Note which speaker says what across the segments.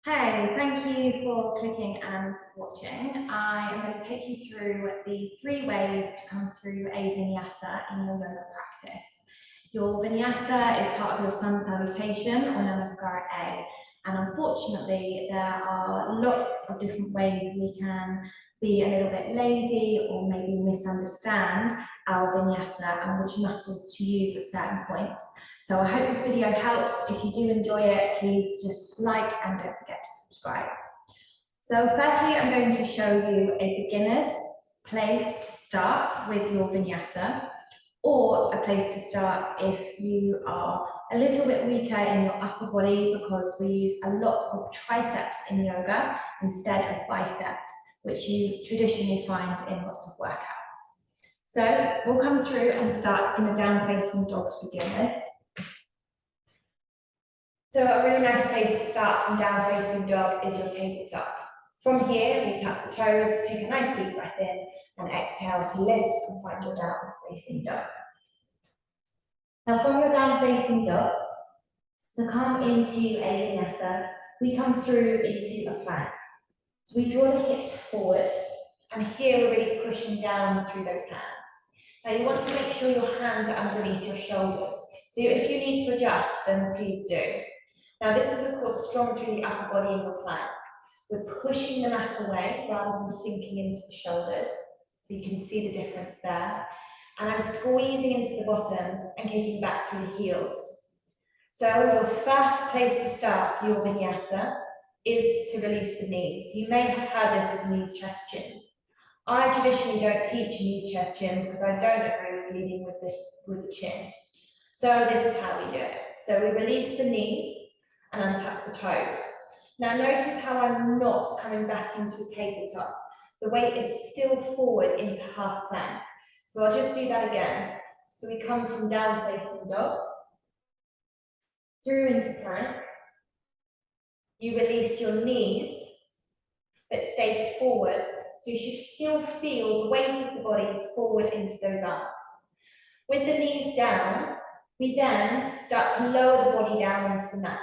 Speaker 1: Hey, thank you for clicking and watching. I am going to take you through the 3 ways to come through a vinyasa in your yoga practice. Your vinyasa is part of your sun salutation or Namaste A, and unfortunately there are lots of different ways we can be a little bit lazy or maybe misunderstand our vinyasa and which muscles to use at certain points. So I hope this video helps. If you do enjoy it, please just like and don't forget to subscribe. So firstly, I'm going to show you a beginner's place to start with your vinyasa, or a place to start if you are a little bit weaker in your upper body, because we use a lot of triceps in yoga instead of biceps, which you traditionally find in lots of workouts. So we'll come through and start in a down facing dog to begin with. So a really nice place to start from down facing dog is your tabletop. From here, we tap the toes, take a nice deep breath in, and exhale to lift and find your down facing dog. Now from your down facing dog, to come into a vinyasa, we come through into a plank. So we draw the hips forward, and here we're really pushing down through those hands. Now you want to make sure your hands are underneath your shoulders. So if you need to adjust, then please do. Now this is of course strong through the upper body of the plank. We're pushing the mat away rather than sinking into the shoulders. So you can see the difference there. And I'm squeezing into the bottom and kicking back through the heels. So your first place to start for your vinyasa is to release the knees. You may have heard this as knees, chest, chin. I traditionally don't teach knees, chest, chin because I don't agree with leading with the chin. So this is how we do it. So we release the knees and untap the toes. Now notice how I'm not coming back into a tabletop. The weight is still forward into half plank. So I'll just do that again. So we come from down facing dog, through into plank. You release your knees, but stay forward. So you should still feel the weight of the body forward into those arms. With the knees down, we then start to lower the body down into the mat.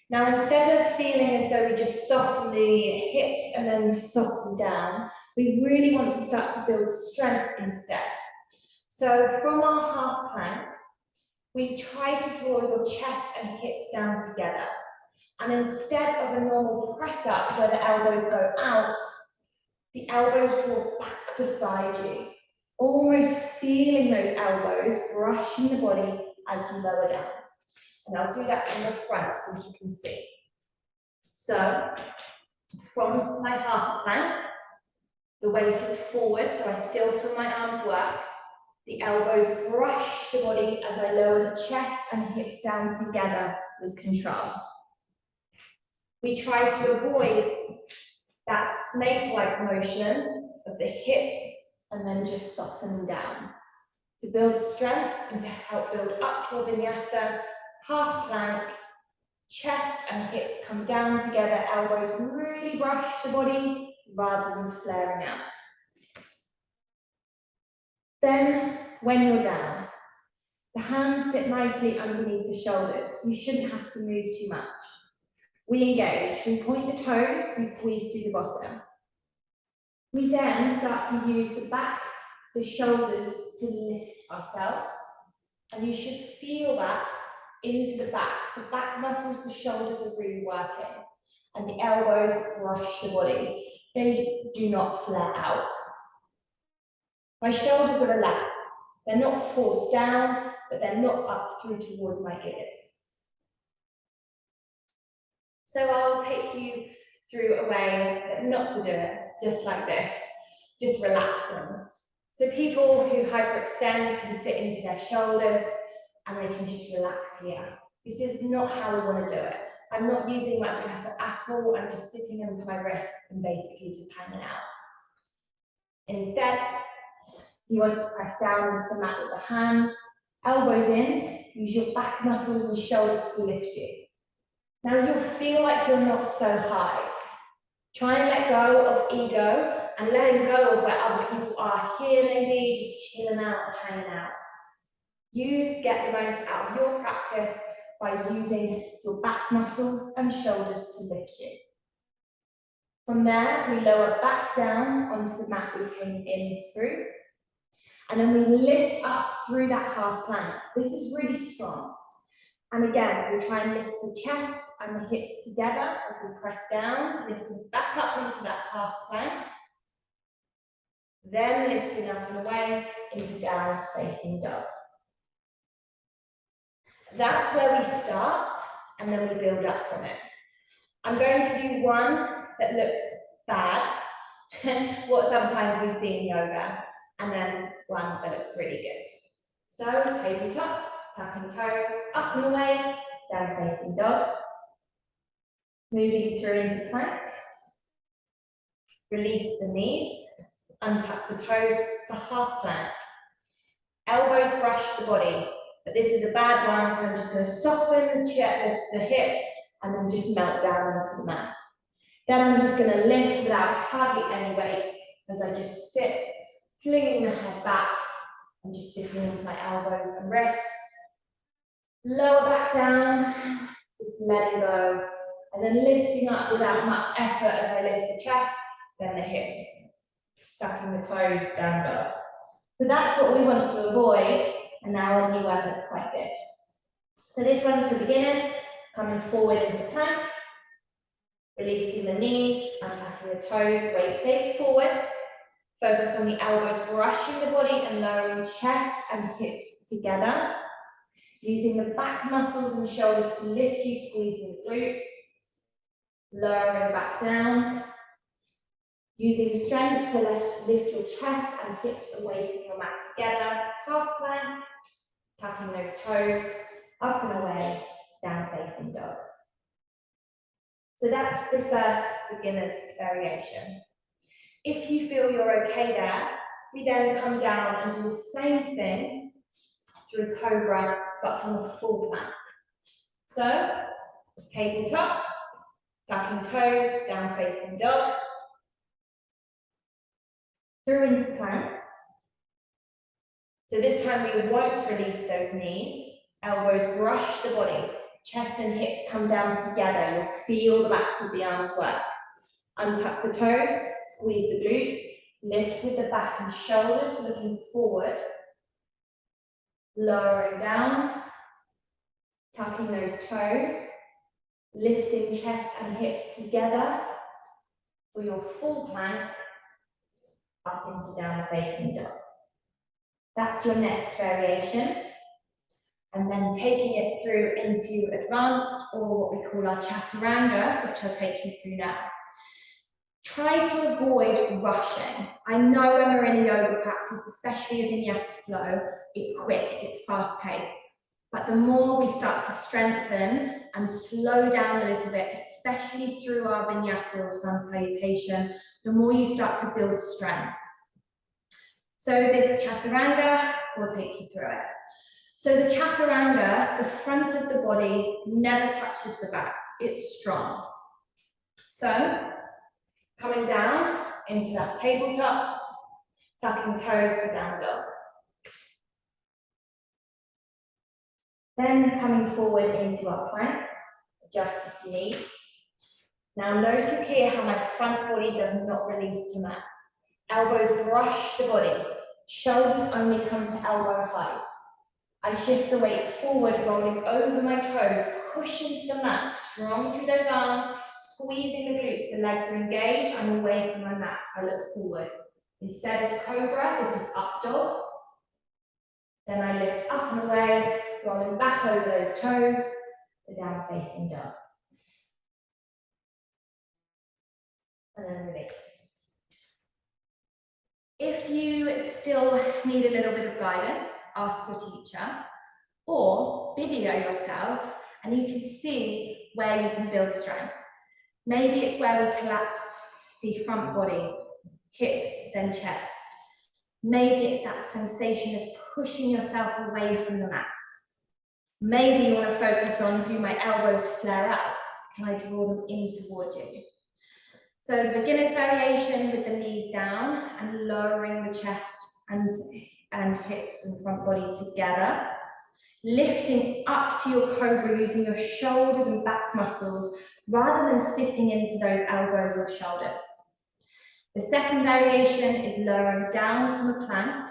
Speaker 1: Now, instead of feeling as though we just soften the hips and then soften down, we really want to start to build strength instead. So from our half plank, we try to draw your chest and hips down together. And instead of a normal press up where the elbows go out, the elbows draw back beside you, almost feeling those elbows brushing the body as you lower down. And I'll do that from the front so that you can see. So, from my half plank, the weight is forward, so I still feel my arms work. The elbows brush the body as I lower the chest and hips down together with control. We try to avoid that snake-like motion of the hips and then just soften down. To build strength and to help build up your vinyasa, half plank, chest and hips come down together, elbows really brush the body rather than flaring out. Then, when you're down, the hands sit nicely underneath the shoulders. You shouldn't have to move too much. We engage, we point the toes, we squeeze through the bottom. We then start to use the back, the shoulders to lift ourselves. And you should feel that into the back muscles, the shoulders are really working, and the elbows brush the body. They do not flare out. My shoulders are relaxed. They're not forced down, but they're not up through towards my ears. So I'll take you through a way not to do it, just like this, just relaxing. So people who hyperextend can sit into their shoulders, and they can just relax here. This is not how we want to do it. I'm not using much effort at all. I'm just sitting into my wrists and basically just hanging out. Instead, you want to press down into the mat with the hands, elbows in, use your back muscles and shoulders to lift you. Now you'll feel like you're not so high. Try and let go of ego and letting go of where other people are here, maybe just chilling out and hanging out. You get the most out of your practice by using your back muscles and shoulders to lift you. From there, we lower back down onto the mat we came in through. And then we lift up through that half plank. So this is really strong. And again, we try and lift the chest and the hips together as we press down, lifting back up into that half plank. Then lifting up and away into down facing dog. That's where we start, and then we build up from it. I'm going to do one that looks bad, what sometimes we see in yoga, and then one that looks really good. So, tabletop, tucking toes, up and away, down facing dog. Moving through into plank. Release the knees, untuck the toes for half plank. Elbows brush the body, but this is a bad one, so I'm just going to soften the hips and then just melt down onto the mat. Then I'm just going to lift without hardly any weight as I just sit, flinging the head back and just sitting into my elbows and wrists. Lower back down, just letting go, and then lifting up without much effort as I lift the chest, then the hips, tucking the toes, stand up. So that's what we want to avoid, and now I'll do one that's quite good. So this one's for beginners, coming forward into plank, releasing the knees, untucking the toes, weight stays forward. Focus on the elbows brushing the body and lowering chest and hips together. Using the back muscles and shoulders to lift you, squeezing the glutes. Lowering back down. Using strength to lift your chest and hips away from your mat together. Half plank. Tucking those toes. Up and away. Down facing dog. So that's the first beginner's variation. If you feel you're okay there, we then come down and do the same thing through cobra, but from a full plank. So, tabletop, tucking toes, down facing dog, through into plank. So this time we won't release those knees, elbows brush the body, chest and hips come down together, you'll feel the backs of the arms work. Untuck the toes, squeeze the glutes, lift with the back and shoulders, looking forward. Lowering down, tucking those toes, lifting chest and hips together for your full plank, up into down facing dog. That's your next variation. And then taking it through into advanced, or what we call our Chaturanga, which I'll take you through now. Try to avoid rushing. I know when we're in a yoga practice, especially a vinyasa flow, it's quick, it's fast paced. But the more we start to strengthen and slow down a little bit, especially through our vinyasa or sun salutation, the more you start to build strength. So this Chaturanga, we'll take you through it. So the Chaturanga, the front of the body never touches the back, it's strong. So, coming down into that tabletop, tucking toes for down dog. Then coming forward into our plank, adjust if you need. Now notice here how my front body does not release to mat. Elbows brush the body, shoulders only come to elbow height. I shift the weight forward, rolling over my toes, push into the mat, strong through those arms, squeezing the glutes, the legs are engaged, I'm away from my mat, I look forward. Instead of cobra, this is up dog. Then I lift up and away, rolling back over those toes to down facing dog. And then release. If you still need a little bit of guidance, ask your teacher, or video yourself, and you can see where you can build strength. Maybe it's where we collapse the front body, hips, then chest. Maybe it's that sensation of pushing yourself away from the mat. Maybe you want to focus on, do my elbows flare out? Can I draw them in towards you? So the beginner's variation with the knees down and lowering the chest and hips and front body together. Lifting up to your cobra using your shoulders and back muscles, rather than sitting into those elbows or shoulders. The second variation is lowering down from a plank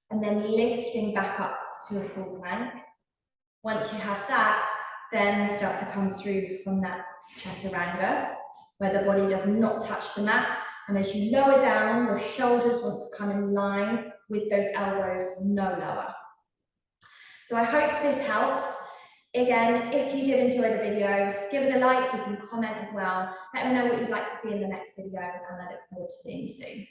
Speaker 1: and then lifting back up to a full plank. Once you have that, then we start to come through from that chaturanga, where the body does not touch the mat. And as you lower down, your shoulders want to come in line with those elbows, no lower. So I hope this helps. Again, if you did enjoy the video, give it a like, you can comment as well. Let me know what you'd like to see in the next video, and I look forward to seeing you soon.